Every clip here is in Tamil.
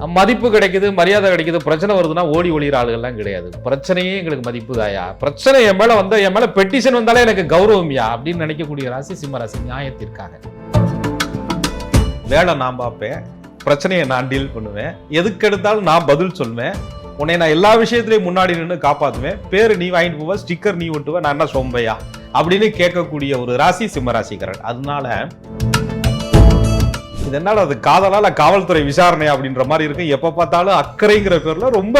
மதிப்பு கிடைக்குது, மரியாதை கிடைக்குது, பிரச்சனை வருதுன்னா ஓடி ஒளிகிற ஆளுகள்லாம் கிடையாது. பிரச்சனையே எங்களுக்கு மதிப்பு தாயா, பிரச்சனை என் மேல வந்தா என் மேல பெட்டிஷன் வந்தாலே எனக்கு கௌரவம்யா அப்படின்னு நினைக்கக்கூடிய ராசி சிம்ம ராசி. நியாயத்திற்காக வேலை நான் பார்ப்பேன், பிரச்சனையை நான் டீல் பண்ணுவேன், எதுக்கு எடுத்தாலும் நான் பதில் சொல்வேன், உன்னை நான் எல்லா விஷயத்திலையும் முன்னாடி நின்று காப்பாற்றுவேன், பேரு நீ வாங்கிட்டு போவ, ஸ்டிக்கர் நீ ஒட்டுவ, நான் என்ன சொம்பையா அப்படின்னு கேட்கக்கூடிய ஒரு ராசி சிம்ம ராசிக்காரர். அதனால இது என்னால அது காதலால காவல்துறை விசாரணை அப்படின்ற மாதிரி இருக்கு. எப்ப பார்த்தாலும் அக்கறைங்கிற பேர்ல ரொம்ப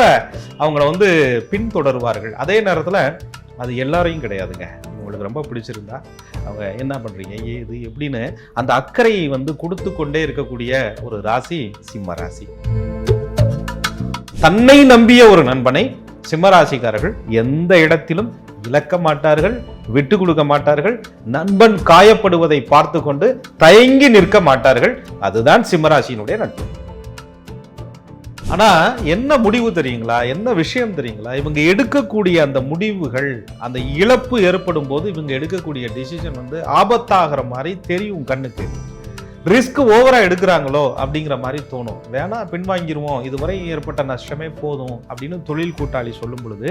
அவங்கள பின்தொடருவார்கள். அதே நேரத்துல அது எல்லாரையும் கிடையாதுங்க. உங்களுக்கு ரொம்ப பிடிச்சிருந்தா அவங்க என்ன பண்றீங்க ஏது எப்படின்னு அந்த அக்கறையை கொடுத்து கொண்டே இருக்கக்கூடிய ஒரு ராசி சிம்ம ராசி. தன்னை நம்பிய ஒரு நண்பனை சிம்மராசிக்காரர்கள் எந்த இடத்திலும் இழக்க மாட்டார்கள், விட்டு கொடுக்க மாட்டார்கள், நண்பன் காயப்படுவதை பார்த்து கொண்டு தயங்கி நிற்க மாட்டார்கள். அதுதான் சிம்மராசியினுடைய நட்பு. ஆனா என்ன முடிவு தெரியுங்களா, என்ன விஷயம் தெரியுங்களா, இவங்க எடுக்கக்கூடிய அந்த முடிவுகள், அந்த இழப்பு ஏற்படும் போது இவங்க எடுக்கக்கூடிய டிசிஷன் ஆபத்தாகிற மாதிரி தெரியும் கண்ணுக்கு. ரிஸ்க் ஓவரா எடுக்கிறாங்களோ அப்படிங்கிற மாதிரி தோணும். வேணா பின்வாங்கிடுவோம், இதுவரை ஏற்பட்ட நஷ்டமே போதும் அப்படின்னு தொழில் கூட்டாளி சொல்லும் பொழுது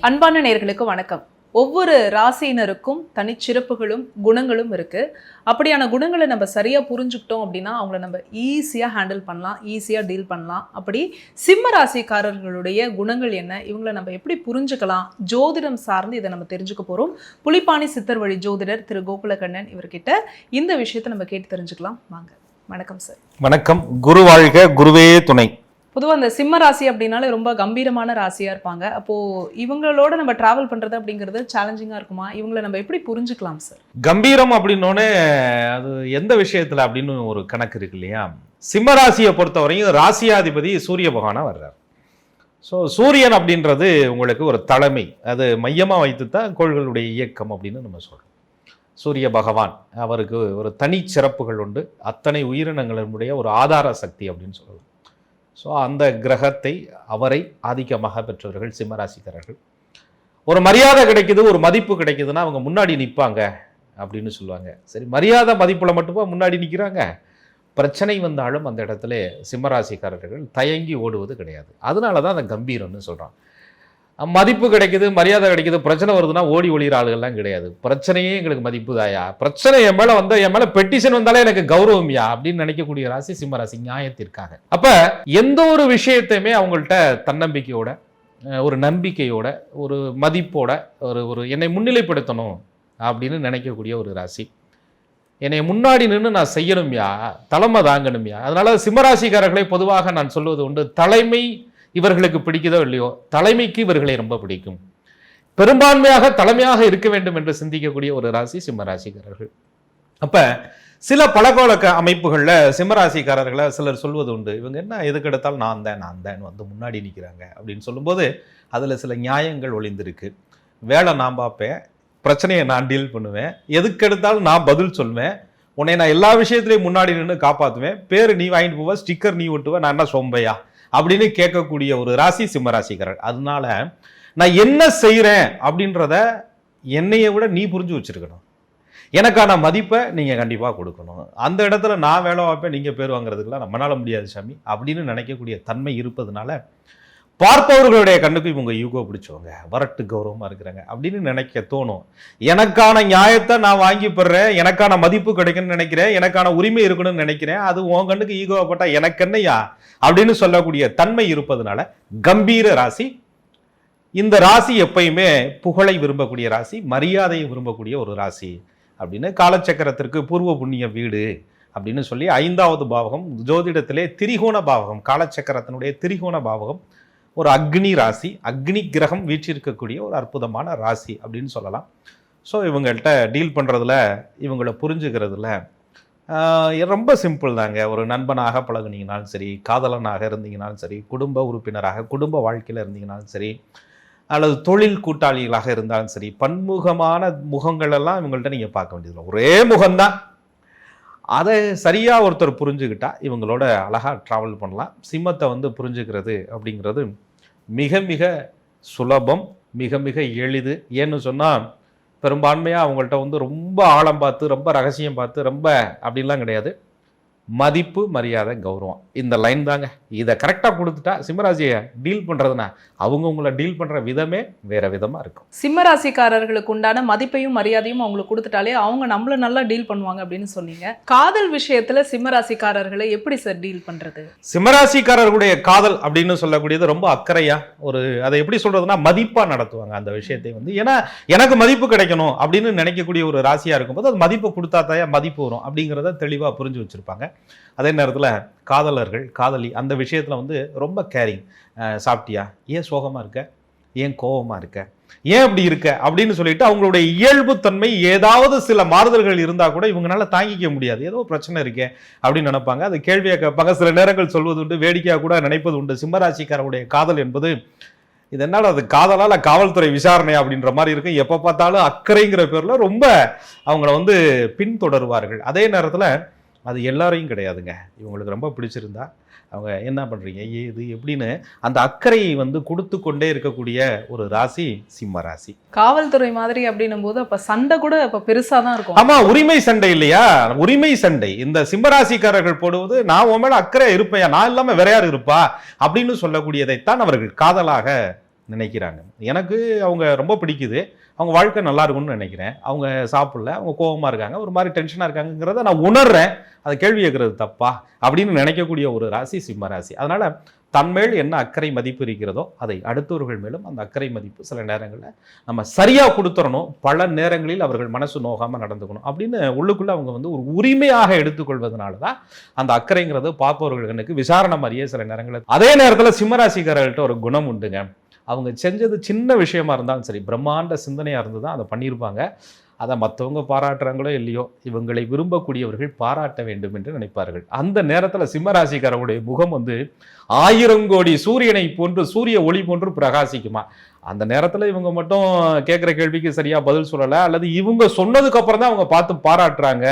அன்பான நேயர்களுக்கு வணக்கம். ஒவ்வொரு ராசியினருக்கும் தனிச்சிறப்புகளும் குணங்களும் இருக்கு. அப்படியான குணங்களை நம்ம சரியா புரிஞ்சுக்கிட்டோம் அப்படின்னா அவங்கள நம்ம ஈஸியா ஹேண்டில் பண்ணலாம், ஈஸியா டீல் பண்ணலாம். அப்படி சிம்ம ராசிக்காரர்களுடைய குணங்கள் என்ன, இவங்களை நம்ம எப்படி புரிஞ்சுக்கலாம், ஜோதிடம் சார்ந்து இதை நம்ம தெரிஞ்சுக்க போறோம். புலிப்பாணி சித்தர் வழி ஜோதிடர் திரு கோகுலகண்ணன் இவர்கிட்ட இந்த விஷயத்தை நம்ம கேட்டு தெரிஞ்சுக்கலாம். வாங்க. வணக்கம் சார். வணக்கம். குரு வாழ்க, குருவே துணை. பொதுவாக அந்த சிம்ம ராசி அப்படின்னாலே ரொம்ப கம்பீரமான ராசியாக இருப்பாங்க. அப்போது இவங்களோட நம்ம ட்ராவல் பண்ணுறது அப்படிங்கிறது சேலஞ்சிங்காக இருக்குமா? இவங்களை நம்ம எப்படி புரிஞ்சுக்கலாம் சார்? கம்பீரம் அப்படின்னோடனே அது எந்த விஷயத்தில் அப்படின்னு ஒரு கணக்கு இருக்கு இல்லையா? சிம்ம ராசியை பொறுத்தவரையும் ராசியாதிபதி சூரிய பகவானாக வர்றார். ஸோ சூரியன் அப்படின்றது உங்களுக்கு ஒரு தலைமை, அது மையமாக வைத்து தான் கோள்களுடைய இயக்கம் அப்படின்னு நம்ம சொல்கிறோம். சூரிய பகவான் அவருக்கு ஒரு தனி சிறப்புகள் உண்டு. அத்தனை உயிரினங்களினுடைய ஒரு ஆதார சக்தி அப்படின்னு சொல்லலாம். ஸோ அந்த கிரகத்தை அவரை ஆதிக்கமாக பெற்றவர்கள் சிம்மராசிக்காரர்கள். ஒரு மரியாதை கிடைக்குது, ஒரு மதிப்பு கிடைக்குதுன்னா அவங்க முன்னாடி நிற்பாங்க அப்படின்னு சொல்லுவாங்க. சரி, மரியாதை மதிப்புல மட்டுமா முன்னாடி நிற்கிறாங்க? பிரச்சனை வந்தாலும் அந்த இடத்துல சிம்மராசிக்காரர்கள் தயங்கி ஓடுவது கிடையாது. அதனால தான் அந்த கம்பீரம்னு சொல்கிறான். மதிப்பு கிடைக்குது, மரியாதை கிடைக்குது, பிரச்சனை வருதுன்னா ஓடி ஒளிகிற ஆளுகள்லாம் கிடையாது. பிரச்சனையே எங்களுக்கு மதிப்பு தாயா, பிரச்சனை என் மேல வந்தா என் மேல பெட்டிஷன் வந்தாலே எனக்கு கௌரவம்யா அப்படின்னு நினைக்கக்கூடிய ராசி சிம்ம ராசி. நியாயத்திற்காக அப்ப எந்த ஒரு விஷயத்தையுமே அவங்கள்ட்ட தன்னம்பிக்கையோட, ஒரு நம்பிக்கையோட, ஒரு மதிப்போட, ஒரு என்னை முன்னிலைப்படுத்தணும் அப்படின்னு நினைக்கக்கூடிய ஒரு ராசி. என்னை முன்னாடி நின்று நான் செய்யணும்யா, தலைமை தாங்கணும்யா. அதனால சிம்மராசிக்காரர்களை பொதுவாக நான் சொல்வது உண்டு, தலைமை இவர்களுக்கு பிடிக்குதோ இல்லையோ, தலைமைக்கு இவர்களை ரொம்ப பிடிக்கும். பெரும்பான்மையாக தலைமையாக இருக்க வேண்டும் என்று சிந்திக்கக்கூடிய ஒரு ராசி சிம்மராசிக்காரர்கள். அப்ப சில பழக்கவழக்க அமைப்புகள்ல சிம்மராசிக்காரர்களை சிலர் சொல்வது உண்டு, இவங்க என்ன எதுக்கு எடுத்தாலும் நான் தான் முன்னாடி நிற்கிறாங்க அப்படின்னு சொல்லும்போது அதுல சில நியாயங்கள் ஒளிந்திருக்கு. வேலை நான் பார்ப்பேன், பிரச்சனையை நான் டீல் பண்ணுவேன், எதுக்கு எடுத்தாலும் நான் பதில் சொல்வேன், உன்னை நான் எல்லா விஷயத்திலையும் முன்னாடி நின்று காப்பாற்றுவேன், பேரு நீ வாங்கிட்டு போவ, ஸ்டிக்கர் நீ ஒட்டுவ, நான் என்ன சொம்பையா அப்படின்னு கேட்கக்கூடிய ஒரு ராசி சிம்மராசிக்காரர். அதனால நான் என்ன செய்யறேன் அப்படின்றத என்னைய விட நீ புரிஞ்சு வச்சிருக்கணும், எனக்கான மதிப்பை நீங்க கண்டிப்பா கொடுக்கணும், அந்த இடத்துல நான் வேலை வைப்பேன், நீங்க பேர் வாங்குறதுக்குலாம் நம்மளால முடியாது சாமி அப்படின்னு நினைக்கக்கூடிய தன்மை இருப்பதுனால பார்ப்பவர்களுடைய கண்ணுக்கு இவங்க யூகோ பிடிச்சவங்க, வரட்டு கௌரவமா இருக்கிறாங்க அப்படின்னு நினைக்க தோணும். எனக்கான நியாயத்தை நான் வாங்கி பெறேன், எனக்கான மதிப்பு கிடைக்குன்னு நினைக்கிறேன், எனக்கான உரிமை இருக்கணும்னு நினைக்கிறேன், அது உன் கண்ணுக்கு ஈகோப்பட்டா எனக்கு என்னையா அப்படின்னு சொல்லக்கூடிய தன்மை இருப்பதனால கம்பீர ராசி. இந்த ராசி எப்பயுமே புகழை விரும்பக்கூடிய ராசி, மரியாதையை விரும்பக்கூடிய ஒரு ராசி அப்படின்னு காலச்சக்கரத்திற்கு பூர்வ புண்ணிய வீடு அப்படின்னு சொல்லி 5வது பாவகம் ஜோதிடத்திலே திரிகோண பாவகம், காலச்சக்கரத்தினுடைய திரிகோண பாவகம் ஒரு அக்னி ராசி, அக்னி கிரகம் வீற்றிருக்கக்கூடிய ஒரு அற்புதமான ராசி அப்படின்னு சொல்லலாம். ஸோ இவங்கள்ட்ட டீல் பண்ணுறதுல, இவங்களை புரிஞ்சுக்கிறதுல ரொம்ப சிம்பிள் தாங்க. ஒரு நண்பனாக பழகுனீங்கனாலும் சரி, காதலனாக இருந்தீங்கனாலும் சரி, குடும்ப உறுப்பினராக குடும்ப வாழ்க்கையில் இருந்தீங்கனாலும் சரி, அல்லது தொழில் கூட்டாளிகளாக இருந்தாலும் சரி, பன்முகமான முகங்களெல்லாம் இவங்கள்ட்ட நீங்கள் பார்க்க வேண்டியதில்லை. ஒரே முகம்தான். அதை சரியாக ஒருத்தர் புரிஞ்சுக்கிட்டா இவங்களோட அழகாக ட்ராவல் பண்ணலாம். சிம்மத்தை புரிஞ்சுக்கிறது அப்படிங்கிறது மிக மிக சுலபம், மிக மிக எளிது. ஏன்னு சொன்னால் பெரும்பான்மையாக அவங்கள்ட்ட வந்து ரொம்ப ஆழம் பார்த்து ரொம்ப ரகசியம் பார்த்து ரொம்ப அப்படின்லாம் கிடையாது. மதிப்பு, மரியாதை, கௌரவம், இந்த லைன் தாங்க. இதை கரெக்டாக கொடுத்துட்டா சிம்மராசியை டீல் பண்ணுறதுனா அவங்க உங்களை டீல் பண்ணுற விதமே வேறு விதமாக இருக்கும். சிம்மராசிக்காரர்களுக்கு உண்டான மதிப்பையும் மரியாதையும் அவங்களுக்கு கொடுத்துட்டாலே அவங்க நம்மள நல்லா டீல் பண்ணுவாங்க அப்படின்னு சொன்னீங்க. காதல் விஷயத்துல சிம்மராசிக்காரர்களை எப்படி சார் டீல் பண்றது? சிம்மராசிக்காரர்களுடைய காதல் அப்படின்னு சொல்லக்கூடியது ரொம்ப அக்கறையா அதை எப்படி சொல்றதுன்னா மதிப்பாக நடத்துவாங்க அந்த விஷயத்தை வந்து. ஏன்னா எனக்கு மதிப்பு கிடைக்கணும் அப்படின்னு நினைக்கக்கூடிய ஒரு ராசியாக இருக்கும்போது அது மதிப்பு கொடுத்தா தான் மதிப்பு வரும் அப்படிங்கிறத தெளிவாக புரிஞ்சு வச்சுருப்பாங்க. அதே நேரத்தில் காதலர்கள் காதலி அந்த விஷயத்தில் வந்து ரொம்ப கேரிங். சாப்பிட்டியா, ஏன் சோகமாக இருக்க, ஏன் கோபமாக இருக்க, ஏன் அப்படி இருக்க அப்படின்னு சொல்லிட்டு அவங்களுடைய இயல்புத்தன்மை ஏதாவது சில மாறுதல்கள் இருந்தால் கூட இவங்களால தாங்கிக்க முடியாது. ஏதோ பிரச்சனை இருக்கே அப்படின்னு நினைப்பாங்க. அது கேள்வியாக கேட்பாங்க. சில நேரங்கள் சொல்வது உண்டு, வேடிக்கையாக கூட நினைப்பது உண்டு. சிம்மராசிக்காரருடைய காதல் என்பது இது என்னால் அது காதலால் காவல்துறை விசாரணை அப்படின்ற மாதிரி இருக்கும். எப்போ பார்த்தாலும் அக்கறைங்கிற பேரில் ரொம்ப அவங்கள வந்து பின்தொடருவார்கள். அதே நேரத்தில் அது எல்லாரையும் கிடையாதுங்க. இவங்களுக்கு ரொம்ப பிடிச்சிருந்தா அவங்க என்ன பண்ணுறீங்க, ஏது எப்படின்னு அந்த அக்கறையை வந்து கொடுத்து கொண்டே இருக்கக்கூடிய ஒரு ராசி சிம்ம ராசி. காவல்துறை மாதிரி அப்படின்னும் போது அப்ப சண்டை கூட அப்ப பெருசா தான் இருக்கும். ஆமா, உரிமை சண்டை இல்லையா, உரிமை சண்டை. இந்த சிம்மராசிக்காரர்கள் போடுவது நான் உன் மேல அக்கறை இருப்பேன், நான் இல்லாம வேற யார் இருப்பா அப்படின்னு சொல்லக்கூடியதைத்தான் அவர்கள் காதலாக நினைக்கிறாங்க. எனக்கு அவங்க ரொம்ப பிடிக்குது, அவங்க வாழ்க்கை நல்லா இருக்கும்னு நினைக்கிறேன், அவங்க சாப்பிடல, அவங்க கோபமாக இருக்காங்க, ஒரு மாதிரி டென்ஷனாக இருக்காங்கிறத நான் உணர்றேன், அதை கேள்வி கேட்கறது தப்பா அப்படின்னு நினைக்கக்கூடிய ஒரு ராசி சிம்ம ராசி. அதனால் தன்மேல் என்ன அக்கறை மதிப்பு இருக்கிறதோ அதை அடுத்தவர்கள் மேலும் அந்த அக்கறை மதிப்பு சில நேரங்களில் நம்ம சரியாக கொடுத்துடணும். பல நேரங்களில் அவர்கள் மனசு நோகாமல் நடந்துக்கணும் அப்படின்னு உள்ளுக்குள்ளே அவங்க வந்து ஒரு உரிமையாக எடுத்துக்கொள்வதனால தான் அந்த அக்கறைங்கிறது பார்ப்பவர்களுக்கு விசாரணை மாதிரியே சில நேரங்களில். அதே நேரத்தில் சிம்மராசிக்காரர்கள்ட்ட ஒரு குணம் உண்டுங்க. அவங்க செஞ்சது சின்ன விஷயமா இருந்தாலும் சரி, பிரம்மாண்ட சிந்தனையாக இருந்து தான் அதை பண்ணியிருப்பாங்க. அதை மற்றவங்க பாராட்டுறாங்களோ இல்லையோ, இவங்களை விரும்பக்கூடியவர்கள் பாராட்ட வேண்டும் என்று நினைப்பார்கள். அந்த நேரத்தில் சிம்மராசிக்காரர்களுடைய முகம் வந்து 1000 கோடி சூரியனை போன்று, சூரிய ஒளி போன்று பிரகாசிக்குமா. அந்த நேரத்தில் இவங்க மட்டும் கேட்குற கேள்விக்கு சரியாக பதில் சொல்லலை, அல்லது இவங்க சொன்னதுக்கு அப்புறம் தான் அவங்க பார்த்து பாராட்டுறாங்க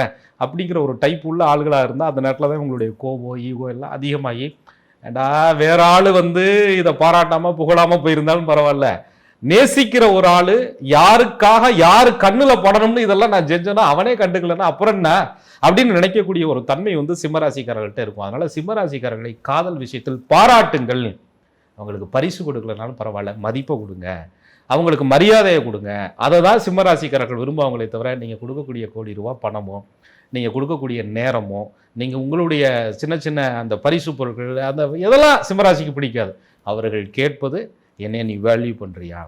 அப்படிங்கிற ஒரு டைப் உள்ள ஆளுகளாக இருந்தால் அந்த நேரத்தில் தான் இவங்களுடைய கோபம் ஈகோ எல்லாம் அதிகமாகி, ஏண்டா வேற ஆள் வந்து இதை பாராட்டாம புகழாம போயிருந்தாலும் பரவாயில்ல, நேசிக்கிற ஒரு ஆளு யாருக்காக யாரு கண்ணுல படணும்னு இதெல்லாம் நான் செஞ்சேன்னா அவனே கண்டுக்கலன்னா அப்புறம் என்ன அப்படின்னு நினைக்கக்கூடிய ஒரு தன்மை வந்து சிம்மராசிக்காரர்கள்ட்ட இருக்கும். அதனால சிம்மராசிக்காரர்களை காதல் விஷயத்தில் பாராட்டுங்கள். அவங்களுக்கு பரிசு கொடுக்கலனாலும் பரவாயில்ல, மதிப்பை கொடுங்க, அவங்களுக்கு மரியாதையை கொடுங்க. அதை தான் சிம்மராசிக்காரர்கள் விரும்புவாங்களே தவிர நீங்கள் கொடுக்கக்கூடிய கோடி ரூபா பணமோ, நீங்கள் கொடுக்கக்கூடிய நேரமோ, நீங்கள் உங்களுடைய சின்ன சின்ன அந்த பரிசு பொருட்கள் அந்த எதெல்லாம் சிம்மராசிக்கு பிடிக்காது. அவர்கள் கேட்பது, என்னை நீ வேல்யூ பண்ணுறியா,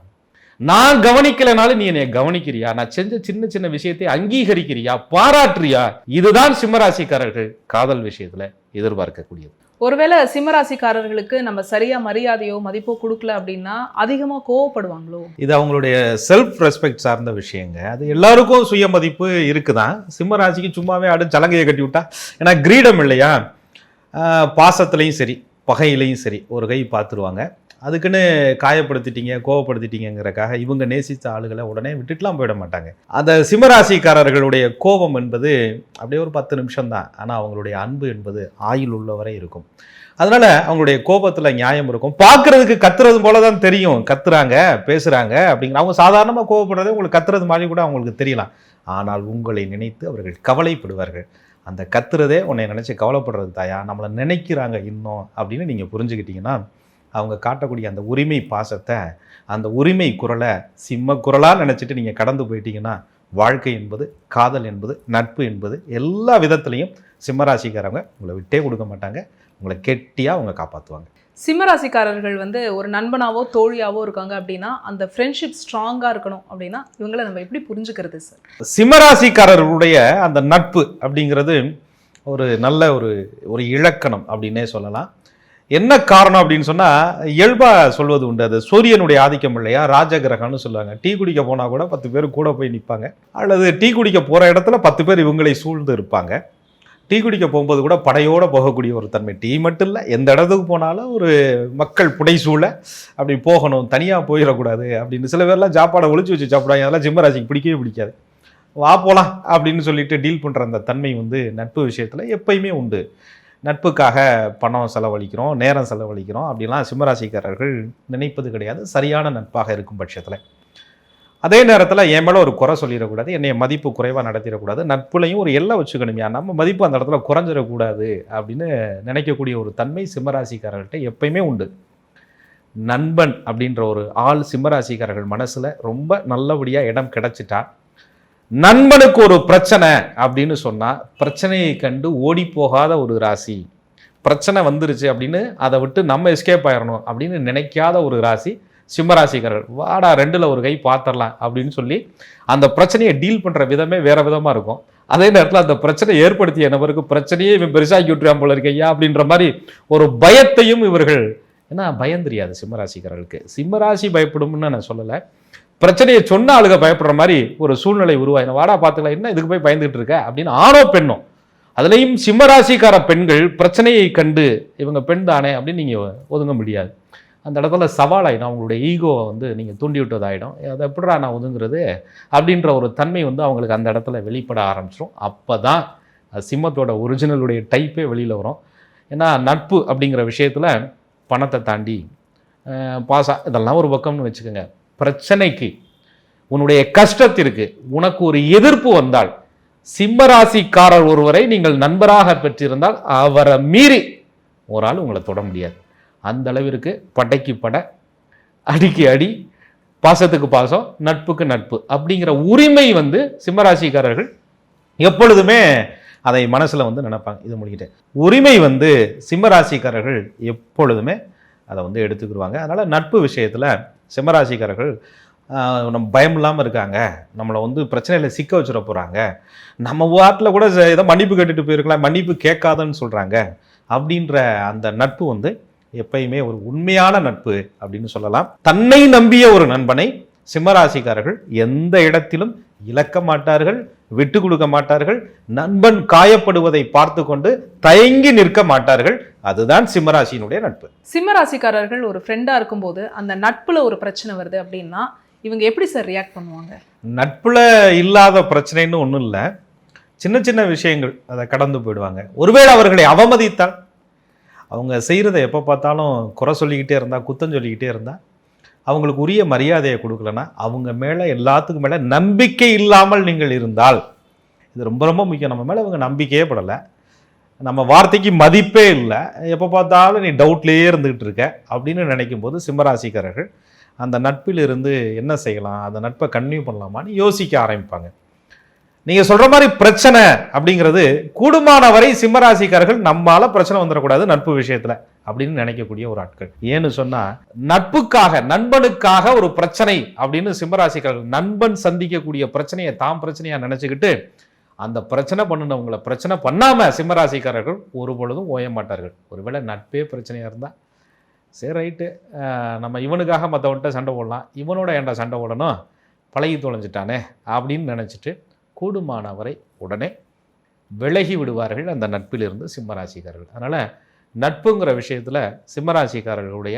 நான் கவனிக்கலைனாலும் நீ என்னை கவனிக்கிறியா, நான் செஞ்ச சின்ன சின்ன விஷயத்தை அங்கீகரிக்கிறியா, பாராட்டுறியா. இதுதான் சிம்மராசிக்காரர்கள் காதல் விஷயத்தில் எதிர்பார்க்கக்கூடியது. ஒருவேளை சிம்மராசிக்காரர்களுக்கு நம்ம சரியா மரியாதையோ மதிப்போ கொடுக்கல அப்படின்னா அதிகமாக கோவப்படுவாங்களோ? இது அவங்களுடைய செல்ஃப் ரெஸ்பெக்ட் சார்ந்த விஷயங்க. அது எல்லாருக்கும் சுய மதிப்பு இருக்குதான். சிம்மராசிக்கு சும்மாவே ஆடு சலங்கையை கட்டி விட்டா, ஏன்னா கிரீடம் இல்லையா, பாசத்துலையும் சரி பகையிலையும் சரி ஒரு கை பார்த்துருவாங்க. அதுக்குன்னு காயப்படுத்திட்டீங்க கோவப்படுத்திட்டீங்கிறக்காக இவங்க நேசித்த ஆளுகளை உடனே விட்டுட்டுலாம் போயிட மாட்டாங்க. அந்த சிம்மராசிக்காரர்களுடைய கோபம் என்பது அப்படியே ஒரு 10 நிமிஷம் தான். ஆனால் அவங்களுடைய அன்பு என்பது ஆயுள் உள்ளவரை இருக்கும். அதனால அவங்களுடைய கோபத்தில் நியாயம் இருக்கும். பார்க்கறதுக்கு கத்துறது போல தான் தெரியும், கத்துறாங்க பேசுகிறாங்க அப்படிங்கிற. அவங்க சாதாரணமாக கோவப்படுறதே உங்களுக்கு கத்துறது மாதிரி கூட அவங்களுக்கு தெரியலாம். ஆனால் உங்களை நினைத்து அவர்கள் கவலைப்படுவார்கள். அந்த கத்துறதே உன்னை நினச்சி கவலைப்படுறது தாயா, நம்மளை நினைக்கிறாங்க இன்னும் அப்படின்னு நீங்கள் புரிஞ்சுக்கிட்டீங்கன்னா அவங்க காட்டக்கூடிய அந்த உரிமை பாசத்தை, அந்த உரிமை குரலை சிம்ம குரலாக நினச்சிட்டு நீங்கள் கடந்து போயிட்டீங்கன்னா வாழ்க்கை என்பது, காதல் என்பது, நட்பு என்பது எல்லா விதத்துலையும் சிம்மராசிக்காரங்க உங்களை விட்டே கொடுக்க மாட்டாங்க. உங்களை கெட்டியாக அவங்க காப்பாற்றுவாங்க. சிம்மராசிக்காரர்கள் வந்து ஒரு நண்பனாவோ தோழியாவோ இருக்காங்க அப்படின்னா அந்த ஃப்ரெண்ட்ஷிப் ஸ்ட்ராங்காக இருக்கணும் அப்படின்னா இவங்களை நம்ம எப்படி புரிஞ்சுக்கிறது சார்? சிம்மராசிக்காரர்களுடைய அந்த நட்பு அப்படிங்கிறது ஒரு நல்ல ஒரு இலக்கணம் அப்படின்னே சொல்லலாம். என்ன காரணம் அப்படின்னு சொன்னால் இயல்பாக சொல்வது உண்டு, அது சூரியனுடைய ஆதிக்கம் இல்லையா, ராஜகிரகம்னு சொல்லுவாங்க. டீ குடிக்க போனால் கூட 10 பேர் கூட போய் நிற்பாங்க, அல்லது டீ குடிக்க போகிற இடத்துல 10 பேர் இவங்களை சூழ்ந்து இருப்பாங்க. டீ குடிக்க போகும்போது கூட படையோடு போகக்கூடிய ஒரு தன்மை. டீ மட்டும் இல்லை, எந்த இடத்துக்கு போனாலும் ஒரு மக்கள் புடைசூழ அப்படி போகணும், தனியாக போயிடக்கூடாது அப்படின்னு. சில பேர்லாம் சாப்பாடை ஒழிச்சு வச்சு சாப்பிடுவாங்க. அதெல்லாம் சிம்மராசிக்கு பிடிக்கவே பிடிக்காது. வா போகலாம் அப்படின்னு சொல்லிட்டு டீல் பண்ணுற அந்த தன்மை வந்து நட்பு விஷயத்தில் எப்பயுமே உண்டு. நட்புக்காக பணம் செலவழிக்கிறோம், நேரம் செலவழிக்கிறோம் அப்படிலாம் சிம்மராசிக்காரர்கள் நினைப்பது கிடையாது, சரியான நட்பாக இருக்கும் பட்சத்தில். அதே நேரத்தில் என் மேலே ஒரு குறை சொல்லிடக்கூடாது, என்னைய மதிப்பு குறைவாக நடத்திடக்கூடாது, நட்புலையும் ஒரு எல்லை வச்சுக்கணுமையா, நம்ம மதிப்பு அந்த இடத்துல குறைஞ்சிடக்கூடாது அப்படின்னு நினைக்கக்கூடிய ஒரு தன்மை சிம்மராசிக்காரர்கள்ட்ட எப்பயுமே உண்டு. நண்பன் அப்படின்ற ஒரு ஆள் சிம்மராசிக்காரர்கள் மனசில் ரொம்ப நல்லபடியாக இடம் கிடைச்சிட்டா, நண்பனுக்கு ஒரு பிரச்சனை அப்படின்னு சொன்னால் பிரச்சனையை கண்டு ஓடி போகாத ஒரு ராசி, பிரச்சனை வந்துருச்சு அப்படின்னு அதை விட்டு நம்ம எஸ்கேப் ஆயிடணும் அப்படின்னு நினைக்காத ஒரு ராசி சிம்மராசிக்காரர்கள். வாடா 2ல் ஒரு கை பார்த்துடலாம் அப்படின்னு சொல்லி அந்த பிரச்சனையை டீல் பண்ணுற விதமே வேற விதமாக இருக்கும். அதே நேரத்தில் அந்த பிரச்சனை ஏற்படுத்திய நபருக்கு பிரச்சனையே இவன் பெருசாக்கி விட்டுறான் போல இருக்கையா அப்படின்ற மாதிரி ஒரு பயத்தையும் இவர்கள், ஏன்னா பயம் தெரியாது சிம்மராசிக்காரர்களுக்கு. சிம்மராசி பயப்படும்னு நான் சொல்லலை, பிரச்சனையை சொன்ன ஆளுக பயப்படுற மாதிரி ஒரு சூழ்நிலை உருவாயிடும். வாடா பார்த்துக்கலாம், என்ன இதுக்கு போய் பயந்துகிட்டு இருக்க அப்படின்னு ஆணோ பெண்ணோ, அதுலேயும் சிம்மராசிக்கார பெண்கள் பிரச்சனையை கண்டு இவங்க பெண் தானே அப்படின்னு நீங்கள் ஒதுங்க முடியாது. அந்த இடத்துல சவாலாயிடும், அவங்களுடைய ஈகோவை வந்து நீங்கள் தூண்டி விட்டதாயிடும். அதை எப்படிடா நான் ஒதுங்குறது அப்படின்ற ஒரு தன்மை வந்து அவங்களுக்கு அந்த இடத்துல வெளிப்பட ஆரம்பிச்சிடும். அப்போ தான் சிம்மத்தோட ஒரிஜினலுடைய டைப்பே வெளியில் வரும். ஏன்னா நட்பு அப்படிங்கிற விஷயத்தில் பணத்தை தாண்டி பாசம் இதெல்லாம் ஒரு பக்கம்னு வச்சுக்கோங்க. பிரச்சனைக்கு, உன்னுடைய கஷ்டத்திற்கு உனக்கு ஒரு எதிர்ப்பு வந்தால், சிம்மராசிக்காரர் ஒருவரை நீங்கள் நண்பராக பெற்றிருந்தால் அவரை மீறி ஒரு ஆள் உங்களை தொட முடியாது. அந்த அளவிற்கு படைக்கு படை, அடிக்கு அடி, பாசத்துக்கு பாசம், நட்புக்கு நட்பு அப்படிங்கிற உரிமை வந்து சிம்மராசிக்காரர்கள் எப்பொழுதுமே அதை மனசில் வந்து நினைப்பாங்க. இது முடிக்கிட்டேன். உரிமை வந்து சிம்மராசிக்காரர்கள் எப்பொழுதுமே அதை வந்து எடுத்துக்கிடுவாங்க. அதனால் நட்பு விஷயத்தில் சிம்மராசிக்காரர்கள் நம்ம பயம் இல்லாமல் இருக்காங்க, நம்மளை வந்து பிரச்சனையில் சிக்க வச்சுட போகிறாங்க, நம்ம வாட்டில் கூட ஏதோ மன்னிப்பு கேட்டுட்டு போயிருக்கலாம், மன்னிப்பு கேட்காதன்னு சொல்கிறாங்க அப்படின்ற அந்த நட்பு வந்து எப்பயுமே ஒரு உண்மையான நட்பு அப்படின்னு சொல்லலாம். தன்னை நம்பிய ஒரு நண்பனை சிம்மராசிக்காரர்கள் எந்த இடத்திலும் இழக்க மாட்டார்கள், விட்டு கொடுக்க மாட்டார்கள். நண்பன் காயப்படுவதை பார்த்து கொண்டு தயங்கி நிற்க மாட்டார்கள். அதுதான் சிம்மராசியினுடைய நட்பு. சிம்மராசிக்காரர்கள் ஒரு ஃப்ரெண்டாக இருக்கும்போது அந்த நட்புல ஒரு பிரச்சனை வருது அப்படின்னா இவங்க எப்படி சார் ரியாக்ட் பண்ணுவாங்க? நட்புல இல்லாத பிரச்சனைன்னு ஒன்றும் இல்லை, சின்ன சின்ன விஷயங்கள் அதை கடந்து போயிடுவாங்க. ஒருவேளை அவர்களை அவமதித்தால், அவங்க செய்கிறத எப்போ பார்த்தாலும் குறை சொல்லிக்கிட்டே இருந்தால், குத்தம் சொல்லிக்கிட்டே இருந்தால், அவங்களுக்கு உரிய மரியாதையை கொடுக்கலன்னா, அவங்க மேலே எல்லாத்துக்கும் மேலே நம்பிக்கை இல்லாமல் நீங்கள் இருந்தால், இது ரொம்ப ரொம்ப முக்கியம். நம்ம மேலே அவங்க நம்பிக்கையே படலை, நம்ம வார்த்தைக்கு மதிப்பே இல்லை, எப்போ பார்த்தாலும் நீ டவுட்லேயே இருந்துக்கிட்டு இருக்க அப்படின்னு நினைக்கும் போது சிம்மராசிக்காரர்கள் அந்த நட்பில் இருந்து என்ன செய்யலாம், அந்த நட்பை கன்டினியூ பண்ணலாமான்னு யோசிக்க ஆரம்பிப்பாங்க. நீங்கள் சொல்கிற மாதிரி பிரச்சனை அப்படிங்கிறது கூடுமான வரை சிம்மராசிக்காரர்கள் நம்மால பிரச்சனை வந்துடக்கூடாது நட்பு விஷயத்தில் அப்படின்னு நினைக்கக்கூடிய ஒரு ஆட்கள். ஏன்னு சொன்னால், நட்புக்காக, நண்பனுக்காக ஒரு பிரச்சனை அப்படின்னு சிம்மராசிக்காரர்கள் நண்பன் சந்திக்கக்கூடிய பிரச்சனையை தாம் பிரச்சனையாக நினச்சிக்கிட்டு அந்த பிரச்சனை பண்ணினவங்களை பிரச்சனை பண்ணாமல் சிம்மராசிக்காரர்கள் ஒரு பொழுதும் ஓய மாட்டார்கள். ஒருவேளை நட்பே பிரச்சனையாக இருந்தால், சரி ரைட்டு, நம்ம இவனுக்காக மற்றவன்கிட்ட சண்டை போடலாம், இவனோட ஏன்டா சண்டை போடணும், பழகி தொலைஞ்சிட்டானே அப்படின்னு நினச்சிட்டு கூடுமான வரை உடனே விலகி விடுவார்கள் அந்த நட்பிலிருந்து சிம்மராசிக்காரர்கள். அதனால் நட்புங்கிற விஷயத்தில் சிம்மராசிக்காரர்களுடைய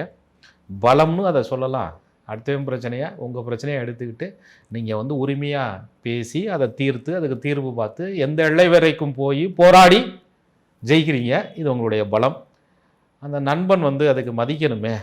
பலம்னு அதை சொல்லலாம். அடுத்தவன் பிரச்சனையை உங்கள் பிரச்சனையை எடுத்துக்கிட்டு நீங்கள் வந்து உரிமையாக பேசி அதை தீர்த்து அதுக்கு தீர்வு பார்த்து எந்த எல்லை வரைக்கும் போய் போராடி ஜெயிக்கிறீங்க, இது உங்களுடைய பலம். அந்த நண்பன் வந்து அதுக்கு மதிக்கணுமே.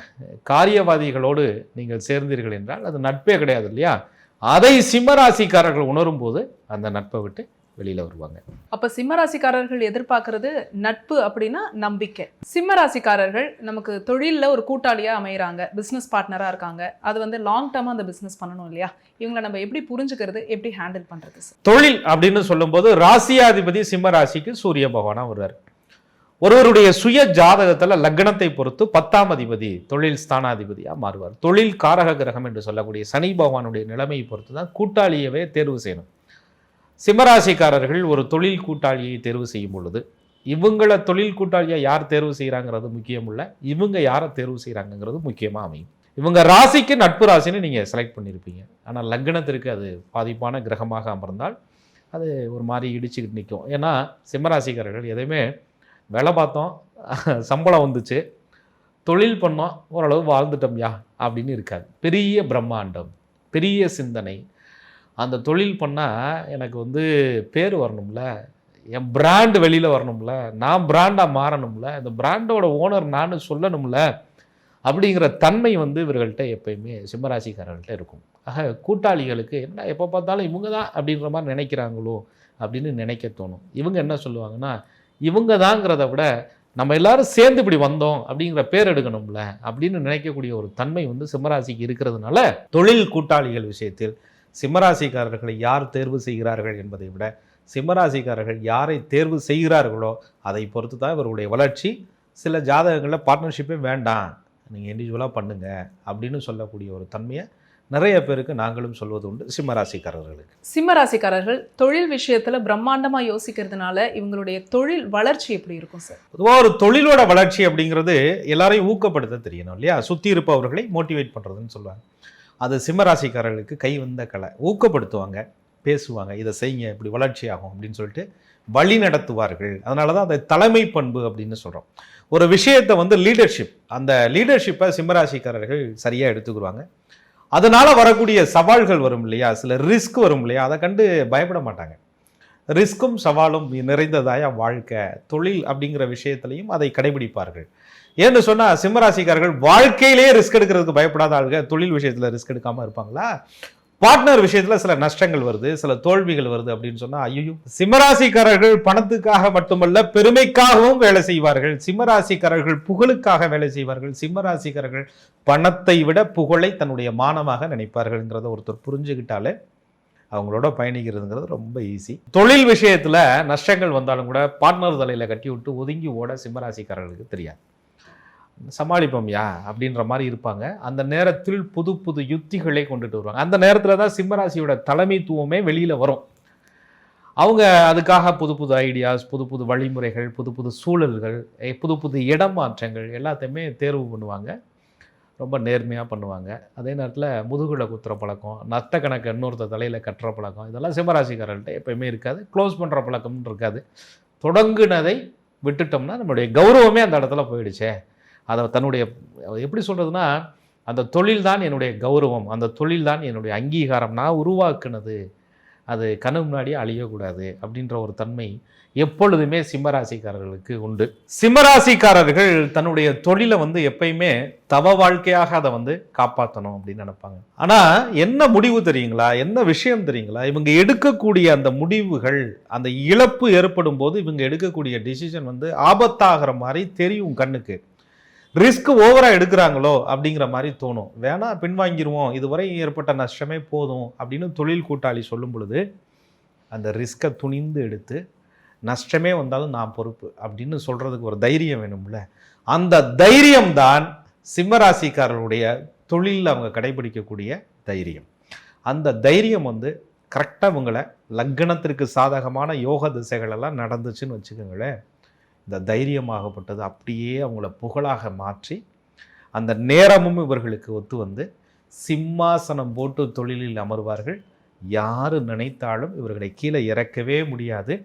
காரியவாதிகளோடு நீங்கள் சேர்ந்தீர்கள் என்றால் அது நட்பே கிடையாது இல்லையா? அதை சிம்மராசிக்காரர்கள் உணரும் போது அந்த நட்பை விட்டு வெளியில் வருவாங்க. அப்போ சிம்மராசிக்காரர்கள் எதிர்பார்க்கறது நட்பு அப்படின்னா நம்பிக்கை. சிம்மராசிக்காரர்கள் நமக்கு தொழிலில் ஒரு கூட்டாளியாக அமைகிறாங்க, பிஸ்னஸ் பார்ட்னராக இருக்காங்க, அது வந்து லாங் டேர்மாக அந்த பிஸ்னஸ் பண்ணணும் இல்லையா? இவங்களை நம்ம எப்படி புரிஞ்சுக்கிறது, எப்படி ஹேண்டில் பண்ணுறது சார்? தொழில் அப்படின்னு சொல்லும்போது ராசியாதிபதி சிம்மராசிக்கு சூரிய பகவானாக வருவார். ஒருவருடைய சுய ஜாதகத்தில் லக்னத்தை பொறுத்து 10ஆம் அதிபதி தொழில் ஸ்தானாதிபதியாக மாறுவார். தொழில் காரக கிரகம் என்று சொல்லக்கூடிய சனி பகவானுடைய நிலைமையை பொறுத்து தான் கூட்டாளியவே தேர்வு செய்யணும். சிம்மராசிக்காரர்கள் ஒரு தொழில் கூட்டாளியை தேர்வு செய்யும் பொழுது இவங்களை தொழில் கூட்டாளியாக யார் தேர்வு செய்கிறாங்கிறது முக்கியம் இல்லை, இவங்க யாரை தேர்வு செய்கிறாங்கிறது முக்கியமாக அமையும். இவங்க ராசிக்கு நட்பு ராசின்னு நீங்கள் செலக்ட் பண்ணியிருப்பீங்க, ஆனால் லக்னத்திற்கு அது பாதிப்பான கிரகமாக அமர்ந்தால் அது ஒரு மாதிரி இடிச்சுக்கிட்டு நிற்கும். ஏன்னா சிம்மராசிக்காரர்கள் எதையுமே வேலை பார்த்தோம், சம்பளம் வந்துச்சு, தொழில் பண்ணோம், ஓரளவு வாழ்ந்துட்டோம்யா அப்படின்னு இருக்காது. பெரிய பிரம்மாண்டம், பெரிய சிந்தனை. அந்த தொழில் பண்ணால் எனக்கு வந்து பேர் வரணும்ல, என் பிராண்டு வெளியில் வரணும்ல, நான் பிராண்டாக மாறணும்ல, இந்த பிராண்டோட ஓனர் நான் சொல்லணும்ல அப்படிங்கிற தன்மை வந்து இவர்கள்ட்ட எப்பயுமே சிம்மராசிக்காரர்கள்ட்ட இருக்கும். ஆக கூட்டாளிகளுக்கு என்ன எப்போ பார்த்தாலும் இவங்க தான் அப்படின்ற மாதிரி நினைக்கிறாங்களோ அப்படின்னு நினைக்க தோணும். இவங்க என்ன சொல்லுவாங்கன்னா, இவங்க தாங்கிறத விட நம்ம எல்லாரும் சேர்ந்து இப்படி வந்தோம் அப்படிங்கிற பேர் எடுக்கணும்ல அப்படின்னு நினைக்கக்கூடிய ஒரு தன்மை வந்து சிம்மராசிக்கு இருக்கிறதுனால, தொழில் கூட்டாளிகள் விஷயத்தில் சிம்மராசிக்காரர்களை யார் தேர்வு செய்கிறார்கள் என்பதை விட சிம்மராசிக்காரர்கள் யாரை தேர்வு செய்கிறார்களோ அதை பொறுத்து தான் இவருடைய வளர்ச்சி. சில ஜாதகங்களில் பார்ட்னர்ஷிப்பே வேண்டாம், நீங்கள் இண்டிவிஜுவலாக பண்ணுங்க அப்படின்னு சொல்லக்கூடிய ஒரு தன்மையை நிறைய பேருக்கு நாங்களும் சொல்வது உண்டு சிம்மராசிக்காரர்களுக்கு. சிம்மராசிக்காரர்கள் தொழில் விஷயத்துல பிரம்மாண்டமா யோசிக்கிறதுனால இவங்களுடைய தொழில் வளர்ச்சி எப்படி இருக்கும் சார்? பொதுவாக ஒரு தொழிலோட வளர்ச்சி அப்படிங்கிறது எல்லாரையும் ஊக்கப்படுத்த தெரியணும் இல்லையா? சுற்றி இருப்பவர்களை மோட்டிவேட் பண்ணுறதுன்னு சொல்லுவாங்க. அது சிம்மராசிக்காரர்களுக்கு கை வந்த கலை. ஊக்கப்படுத்துவாங்க, பேசுவாங்க, இதை செய்யுங்க இப்படி வளர்ச்சி ஆகும் அப்படின்னு சொல்லிட்டு வழி நடத்துவார்கள். அதனால தான் அதை தலைமை பண்பு அப்படின்னு சொல்கிறோம். ஒரு விஷயத்தை வந்து லீடர்ஷிப், அந்த லீடர்ஷிப்பை சிம்மராசிக்காரர்கள் சரியாக எடுத்துக்குருவாங்க. அதனால வரக்கூடிய சவால்கள் வரும் இல்லையா, சில ரிஸ்க் வரும் இல்லையா, அதை கண்டு பயப்பட மாட்டாங்க. ரிஸ்க்கும் சவாலும் நிறைந்ததாய வாழ்க்கை, தொழில் அப்படிங்கிற விஷயத்திலையும் அதை கடைபிடிப்பார்கள். ஏன்னு சொன்னால் சிம்மராசிக்காரர்கள் வாழ்க்கையிலேயே ரிஸ்க் எடுக்கிறதுக்கு பயப்படாத ஆளுங்க தொழில் விஷயத்தில் ரிஸ்க் எடுக்காமல் இருப்பாங்களா? பார்ட்னர் விஷயத்தில் சில நஷ்டங்கள் வருது, சில தோல்விகள் வருது அப்படின்னு சொன்னால் ஐயோ. சிம்மராசிக்காரர்கள் பணத்துக்காக மட்டுமல்ல பெருமைக்காகவும் வேலை செய்வார்கள். சிம்மராசிக்காரர்கள் புகழுக்காக வேலை செய்வார்கள். சிம்மராசிக்காரர்கள் பணத்தை விட புகழை தன்னுடைய மானமாக நினைப்பார்கள்ங்கிறத ஒருத்தர் புரிஞ்சுக்கிட்டாலே அவங்களோட பயணிக்கிறதுங்கிறது ரொம்ப ஈஸி. தொழில் விஷயத்தில் நஷ்டங்கள் வந்தாலும் கூட பார்ட்னர் தலையில் கட்டி விட்டு ஒதுங்கி ஓட சிம்மராசிக்காரர்களுக்கு தெரியாது. சமாளிப்போம்யா அப்படின்ற மாதிரி இருப்பாங்க. அந்த நேரத்தில் புது புது யுத்திகளை கொண்டுட்டு வருவாங்க. அந்த நேரத்தில் தான் சிம்மராசியோட தலைமைத்துவமே வெளியில் வரும். அவங்க அதுக்காக புது புது ஐடியாஸ், புது புது வழிமுறைகள், புது புது சூழல்கள், புது புது இடமாற்றங்கள் எல்லாத்தையுமே தேர்வு பண்ணுவாங்க. ரொம்ப நேர்மையாக பண்ணுவாங்க. அதே நேரத்தில் முதுகுல குத்துற பழக்கம், நத்த கணக்கு இன்னொருத்த தலையில் கட்டுற பழக்கம், இதெல்லாம் சிம்மராசிக்காரர்கள்ட்ட எப்பயுமே இருக்காது. க்ளோஸ் பண்ணுற பழக்கம்னு இருக்காது. தொடங்குனதை விட்டுட்டோம்னா நம்மளுடைய கௌரவமே அந்த இடத்துல போயிடுச்சே. அதை தன்னுடைய எப்படி சொல்கிறதுனா, அந்த தொழில் தான் என்னுடைய கௌரவம், அந்த தொழில் தான் என்னுடைய அங்கீகாரம், நான் உருவாக்குனது, அது கண்ணு முன்னாடியே அழியக்கூடாது அப்படின்ற ஒரு தன்மை எப்பொழுதுமே சிம்மராசிக்காரர்களுக்கு உண்டு. சிம்மராசிக்காரர்கள் தன்னுடைய தொழிலை வந்து எப்பயுமே தவ வாழ்க்கையாக அதை வந்து காப்பாற்றணும் அப்படின்னு நினைப்பாங்க. ஆனால் என்ன முடிவு தெரியுங்களா, என்ன விஷயம் தெரியுங்களா, இவங்க எடுக்கக்கூடிய அந்த முடிவுகள், அந்த இழப்பு ஏற்படும் போது இவங்க எடுக்கக்கூடிய டிசிஷன் வந்து ஆபத்தாகிற மாதிரி தெரியும் கண்ணுக்கு. ரிஸ்க் ஓவராக எடுக்கிறாங்களோ அப்படிங்கிற மாதிரி தோணும். வேணா பின்வாங்கிடுவோம், இதுவரை ஏற்பட்ட நஷ்டமே போதும் அப்படின்னு தொழில் கூட்டாளி சொல்லும் பொழுது அந்த ரிஸ்கை துணிந்து எடுத்து நஷ்டமே வந்தாலும் நான் பொறுப்பு அப்படின்னு சொல்கிறதுக்கு ஒரு தைரியம் வேணும்ல. அந்த தைரியம்தான் சிம்மராசிக்காரர்களுடைய தொழிலில் அவங்க கடைபிடிக்கக்கூடிய தைரியம். அந்த தைரியம் வந்து கரெக்டாக இவங்களை லக்னத்திற்கு சாதகமான யோக திசைகளெல்லாம் நடந்துச்சுன்னு வச்சுக்கோங்களேன். இந்த தைரியமாகப்பட்டது அப்படியே அவங்கள புகழாக மாற்றி அந்த நேரமும் இவர்களுக்கு ஒத்து வந்து சிம்மாசனம் போட்டு தொழிலில் அமர்வார்கள். யார் நினைத்தாலும் இவர்களை கீழே இறக்கவே முடியாது.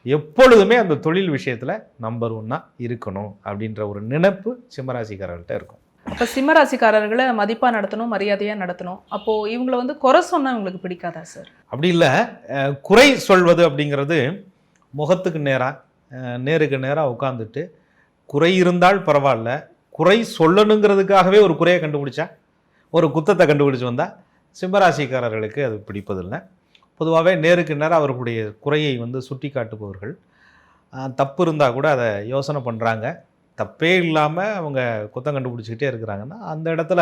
எப்பொழுதுமே அந்த தொழில் விஷயத்தில் நம்பர் 1 இருக்கணும் அப்படின்ற ஒரு நினைப்பு சிம்மராசிக்காரர்கள்ட்ட இருக்கும். இப்போ சிம்மராசிக்காரர்களை மதிப்பாக நடத்தணும், மரியாதையாக நடத்தணும். அப்போது இவங்களை வந்து குறை சொன்னால் இவங்களுக்கு பிடிக்காதா சார்? அப்படி இல்லை. குறை சொல்வது அப்படிங்கிறது முகத்துக்கு நேருக்கு நேராக உட்காந்துட்டு குறை இருந்தால் பரவாயில்ல, குறை சொல்லணுங்கிறதுக்காகவே ஒரு குறையை கண்டுபிடிச்சா, ஒரு குத்தத்தை கண்டுபிடிச்சு வந்தால் சிம்மராசிக்காரர்களுக்கு அது பிடிப்பதில்லை. பொதுவாகவே நேருக்கு நேரம் அவர்களுடைய குறையை வந்து சுட்டி காட்டுபவர்கள். தப்பு இருந்தால் கூட அதை யோசனை பண்ணுறாங்க. தப்பே இல்லாமல் அவங்க குத்தம் கண்டுபிடிச்சிக்கிட்டே இருக்கிறாங்கன்னா அந்த இடத்துல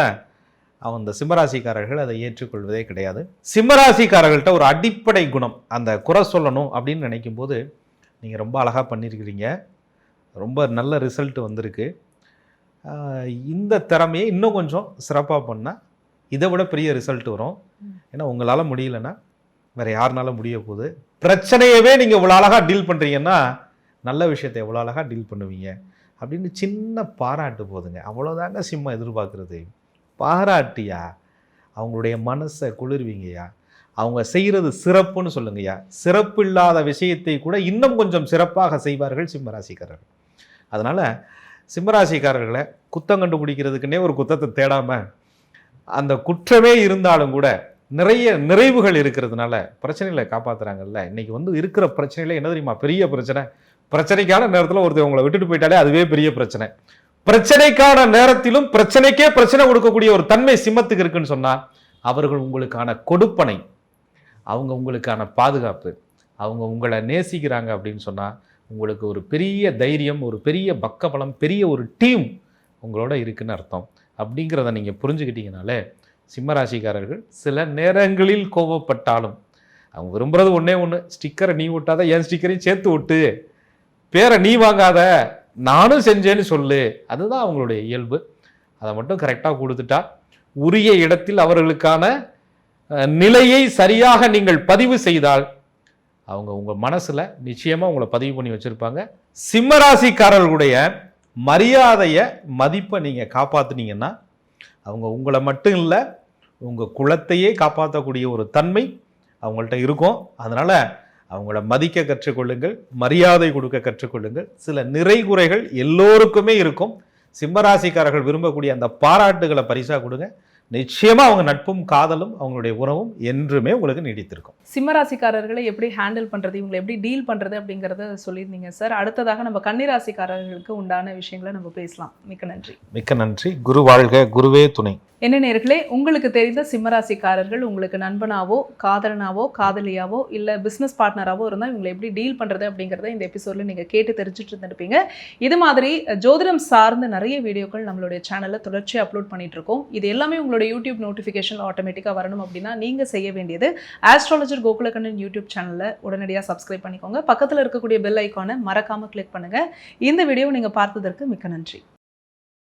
அந்த சிம்மராசிக்காரர்கள் அதை ஏற்றுக்கொள்வதே கிடையாது. சிம்மராசிக்காரர்கள்ட்ட ஒரு அடிப்படை குணம், அந்த குறை சொல்லணும் அப்படின்னு நினைக்கும் போது, நீங்கள் ரொம்ப அழகாக பண்ணியிருக்கிறீங்க, ரொம்ப நல்ல ரிசல்ட் வந்திருக்கு, இந்த திறமையை இன்னும் கொஞ்சம் சிறப்பாக பண்ணால் இதை விட பெரிய ரிசல்ட் வரும். ஏன்னா உங்களால் முடியலன்னா வேறு யாருனால முடிய போகுது. பிரச்சனையவே நீங்கள் இவ்வளோ அழகாக டீல் பண்ணுறீங்கன்னா நல்ல விஷயத்தை எவ்வளோ அழகாக டீல் பண்ணுவீங்க அப்படின்னு சின்ன பாராட்டு போதுங்க. அவ்வளோதாங்க சிம்மம் எதிர்பார்க்குறது. பாராட்டியா அவங்களுடைய மனசை குளிர்வீங்கய்யா. அவங்க செய்கிறது சிறப்புன்னு சொல்லுங்கய்யா. சிறப்பு இல்லாத விஷயத்தை கூட இன்னும் கொஞ்சம் சிறப்பாக செய்வார்கள் சிம்மராசிக்காரர்கள். அதனால் சிம்மராசிக்காரர்களை குத்தம் கண்டுபிடிக்கிறதுக்குன்னே ஒரு குத்தத்தை தேடாமல், அந்த குற்றமே இருந்தாலும் கூட நிறைய நிறைவுகள் இருக்கிறதுனால பிரச்சனைகளை காப்பாற்றுறாங்கல்ல. இன்றைக்கி வந்து இருக்கிற பிரச்சனையில் என்ன தெரியுமா பெரிய பிரச்சனைக்கான நேரத்தில் ஒருத்தர் உங்களை விட்டுட்டு போயிட்டாலே அதுவே பெரிய பிரச்சனை. பிரச்சனைக்கான நேரத்திலும் பிரச்சனைக்கே பிரச்சனை கொடுக்கக்கூடிய ஒரு தன்மை சிம்மத்துக்கு இருக்குன்னு சொன்னா அவர்கள் உங்களுக்கான கொடுப்பனை, அவங்க உங்களுக்கான பாதுகாப்பு, அவங்க உங்களை நேசிக்கிறாங்க அப்படின்னு சொன்னா உங்களுக்கு ஒரு பெரிய தைரியம், ஒரு பெரிய பக்கபலம், பெரிய ஒரு டீம் உங்களோட இருக்குன்னு அர்த்தம். அப்படிங்கிறத நீங்கள் புரிஞ்சுக்கிட்டீங்கனாலே சிம்மராசிக்காரர்கள் சில நேரங்களில் கோபப்பட்டாலும் அவங்க விரும்புறது ஒன்றே ஒன்று, ஸ்டிக்கரை நீ விட்டாத என் ஸ்டிக்கரையும் சேர்த்து விட்டு, பேரை நீ வாங்காத நானும் செஞ்சேன்னு சொல்லு. அதுதான் அவங்களுடைய இயல்பு. அதை மட்டும் கரெக்டாக கொடுத்துட்டா உரிய இடத்தில் அவர்களுக்கான நிலையை சரியாக நீங்கள் பதிவு செய்தால் அவங்க உங்கள் மனசில் நிச்சயமாக உங்களை பதிவு பண்ணி வச்சுருப்பாங்க. சிம்மராசிக்காரர்களுடைய மரியாதையை, மதிப்பை நீங்கள் காப்பாற்றுனீங்கன்னா அவங்க உங்களை மட்டும் இல்லை உங்கள் குலத்தையே காப்பாற்றக்கூடிய ஒரு தன்மை அவங்கள்ட்ட இருக்கும். அதனால் அவங்கள மதிக்க கற்றுக்கொள்ளுங்கள், மரியாதை கொடுக்க கற்றுக்கொள்ளுங்கள். சில நிறைகுறைகள் எல்லோருக்குமே இருக்கும். சிம்மராசிக்காரர்கள் விரும்பக்கூடிய அந்த பாராட்டுகளை பரிசாக கொடுங்க. நிச்சயமாக அவங்க நட்பும் காதலும் அவங்களுடைய உறவும் என்றுமே உங்களுக்கு நீடித்திருக்கும். சிம்மராசிக்காரர்களை எப்படி ஹேண்டில் பண்ணுறது, இவங்களை எப்படி டீல் பண்ணுறது அப்படிங்கிறத சொல்லியிருந்தீங்க சார். அடுத்ததாக நம்ம கன்னிராசிக்காரர்களுக்கு உண்டான விஷயங்களை நம்ம பேசலாம். மிக்க நன்றி. மிக்க நன்றி. குரு வாழ்க, குருவே துணை. என்ன நேயர்களே, உங்களுக்கு தெரிந்த சிம்மராசிக்காரர்கள் உங்களுக்கு நண்பனாவோ, காதலனாவோ, காதலியாவோ, இல்லை பிஸ்னஸ் பார்ட்னராவோ இருந்தால் இவங்களை எப்படி டீல் பண்ணுறது அப்படிங்கிறத இந்த எபிசோடில் நீங்கள் கேட்டு தெரிஞ்சுட்டு இருந்துருப்பீங்க. இது மாதிரி ஜோதிடம் சார்ந்த நிறைய வீடியோக்கள் நம்மளுடைய சேனலில் தொடர்ச்சியாக அப்லோட் பண்ணிட்டு இருக்கோம். இது எல்லாமே உங்களுடைய யூடியூப் நோட்டிஃபிகேஷன் ஆட்டோமேட்டிக்காக வரணும் அப்படின்னா நீங்கள் செய்ய வேண்டியது ஆஸ்ட்ராலஜர் கோகுலகண்ணன் யூடியூப் சேனலில் உடனடியாக சப்ஸ்கிரைப் பண்ணிக்கோங்க. பக்கத்தில் இருக்கக்கூடிய பெல் ஐக்கானை மறக்காமல் கிளிக் பண்ணுங்கள். இந்த வீடியோ நீங்கள் பார்த்ததற்கு மிக்க நன்றி.